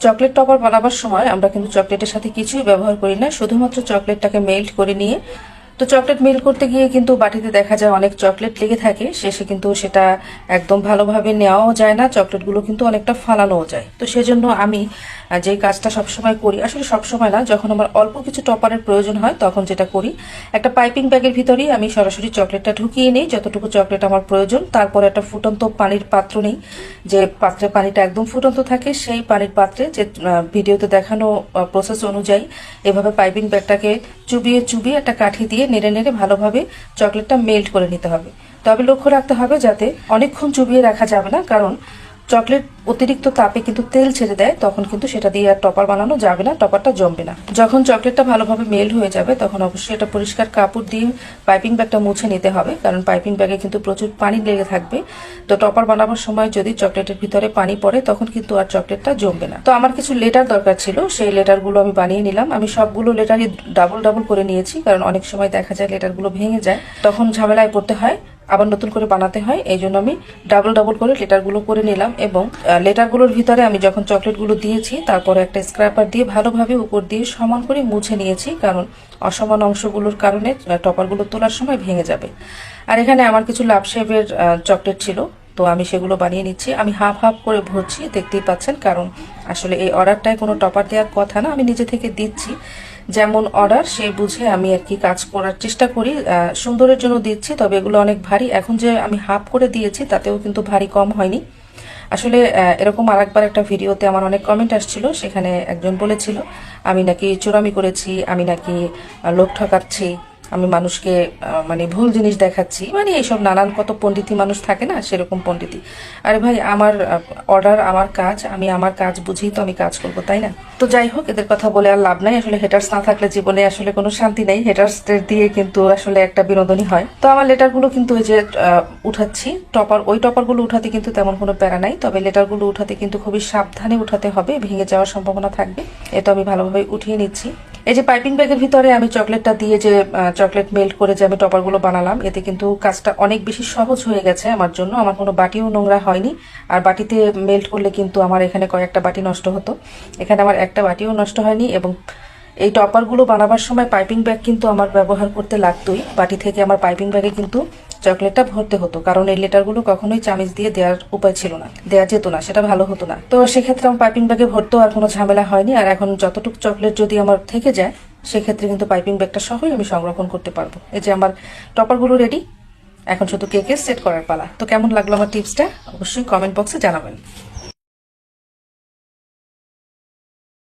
Chocolate topper বানাবার সময় আমরা কিন্তু চকলেটের সাথে কিছুই ব্যবহার করি না, শুধুমাত্র চকলেটটাকে মেল্ট করে নিয়ে। তো চকলেট মেল্ট করতে গিয়ে কিন্তু বাটিতে দেখা যায় অনেক চকলেট লেগে থাকে, শেষে কিন্তু সেটা একদম ভালোভাবে নেওয়াও যায় না, চকলেটগুলো কিন্তু অনেকটা ফালানোও যায়। তো সেজন্য আমি যে কাজটা সবসময় করি, আসলে সবসময় না, যখন আমার অল্প কিছু টপারের প্রয়োজন হয় তখন যেটা করি, একটা পাইপিং ব্যাগের ভিতরেই আমি সরাসরি চকলেটটা ঢুকিয়ে নিই, যতটুকু চকলেট আমার প্রয়োজন। তারপরে একটা ফুটন্ত পানির পাত্র নিই, যে পাত্রে পানিটা একদম ফুটন্ত থাকে, সেই পানির পাত্রে যে ভিডিওতে দেখানো প্রসেস অনুযায়ী এভাবে পাইপিং ব্যাগটাকে চুবিয়ে চুবিয়ে একটা কাঠি দিয়ে নেড়ে নেড়ে ভালোভাবে চকলেটটা মেল্ট করে নিতে হবে। তবে লক্ষ্য রাখতে হবে যাতে অনেকক্ষণ চুবিয়ে রাখা যাবে না, কারণ চকলেট অতিরিক্ত তাপে কিন্তু তেল ছেড়ে দেয়, তখন কিন্তু সেটা দিয়ে আর টপার বানানো যাবে না, টপারটা জমবে না। যখন চকলেটটা ভালোভাবে মেল্ট হয়ে যাবে তখন অবশ্যই এটা পরিষ্কার কাপড় দিয়ে পাইপিং ব্যাগটা মুছে নিতে হবে, কারণ পাইপিং ব্যাগে কিন্তু প্রচুর পানি লেগে থাকবে। তো টপার বানাবার সময় যদি চকলেটের ভিতরে পানি পড়ে তখন কিন্তু আর চকলেটটা জমবে না। তো আমার কিছু লেটার দরকার ছিল, সেই লেটারগুলো আমি বানিয়ে নিলাম। আমি সবগুলো লেটারই ডাবল ডাবল করে নিয়েছি, কারণ অনেক সময় দেখা যায় লেটারগুলো ভেঙে যায়, তখন ঝামেলায় পড়তে হয়, আবার নতুন করে বানাতে হয়। এই জন্য আমি ডাবল ডাবল করে লেটারগুলো করে নিলাম, এবং লেটারগুলোর ভিতরে আমি যখন চকলেটগুলো দিয়েছি তারপরে একটা স্ক্র্যাপার দিয়ে ভালোভাবে উপর দিয়ে সমান করে মুছে নিয়েছি, কারণ অসমান অংশগুলোর কারণে টপারগুলো তোলার সময় ভেঙে যাবে। আর এখানে আমার কিছু লাভ শেপের চকলেট ছিল, তো আমি সেগুলো বানিয়ে নিচ্ছি। আমি হাফ হাফ করে ভরছি, দেখতেই পাচ্ছেন, কারণ আসলে এই অর্ডারটায় কোনো টপার দেওয়ার কথা না, আমি নিজে থেকে দিচ্ছি, যেমন অর্ডার সেই বুঝে আমি আর কি কাজ করার চেষ্টা করি, সুন্দরের জন্য দিচ্ছি। তবে এগুলো অনেক ভারী, এখন যে আমি হাফ করে দিয়েছি তাতেও কিন্তু ভারী কম হয়নি। আসলে এরকম আরেকবার একটা ভিডিওতে আমার অনেক কমেন্ট আসছিল, সেখানে একজন বলেছিল আমি নাকি চোরামি করেছি, আমি নাকি লোক ঠকাচ্ছি, আমি মানুষকে মানে ভুল জিনিস দেখাচ্ছি, মানে এইসব নানান কত পণ্ডিতি মানুষ থাকে না, সেরকম পণ্ডিতি। আরে ভাই, আমার অর্ডার, আমার কাজ, আমি আমার কাজ বুঝেই তো আমি কাজ করবো, তাই না? তো যাই হোক, এদের কথা বলে আর লাভ নাই। আসলে হেটার্স না থাকলে জীবনে আসলে কোনো শান্তি নেই, হেটার্সদের দিয়ে কিন্তু আসলে একটা বিনোদনই হয়। তো আমার লেটারগুলো কিন্তু এই যে উঠাচ্ছি, টপার, ওই টপারগুলো উঠাতে কিন্তু তেমন কোনো প্যারা নাই, তবে লেটারগুলো উঠাতে কিন্তু খুবই সাবধানে উঠাতে হবে, ভেঙে যাওয়ার সম্ভাবনা থাকবে। এটা আমি ভালোভাবে উঠিয়ে নিচ্ছি। এই যে পাইপিং ব্যাগের ভিতরে আমি চকলেটটা দিয়ে যে চকলেট মেল্ট করে যে আমি টপারগুলো বানালাম, এতে কিন্তু কাজটা অনেক বেশি সহজ হয়ে গেছে আমার জন্য। আমার কোনো বাটিও নোংরা হয়নি, আর বাটিতে মেল্ট করলে কিন্তু আমার এখানে কয়েকটা বাটি নষ্ট হতো, এখানে আমার একটা বাটিও নষ্ট হয়নি। এবং এই টপারগুলো বানাবার সময় পাইপিং ব্যাগ কিন্তু আমার ব্যবহার করতে লাগতোই, বাটি থেকে আমার পাইপিং ব্যাগে কিন্তু চকলেটটা ভরতে হতো, কারণ এই লেটারগুলো কখনোই চামিচ দিয়ে দেওয়ার উপায় ছিল না, দেওয়া যেত না, সেটা ভালো হতো না। তো সেক্ষেত্রে আমার পাইপিং ব্যাগে ভরতো, আর কোনো ঝামেলা হয়নি। আর এখন যতটুকু চকলেট যদি আমার থেকে যায় সেক্ষেত্রে কিন্তু পাইপিং ব্যাগটা সহই আমি সংরক্ষণ করতে পারবো। এই যে আমার টপারগুলো রেডি, এখন শুধু কেকে সেট করার পালা। তো কেমন লাগলো আমার টিপসটা অবশ্যই কমেন্ট বক্সে জানাবেন।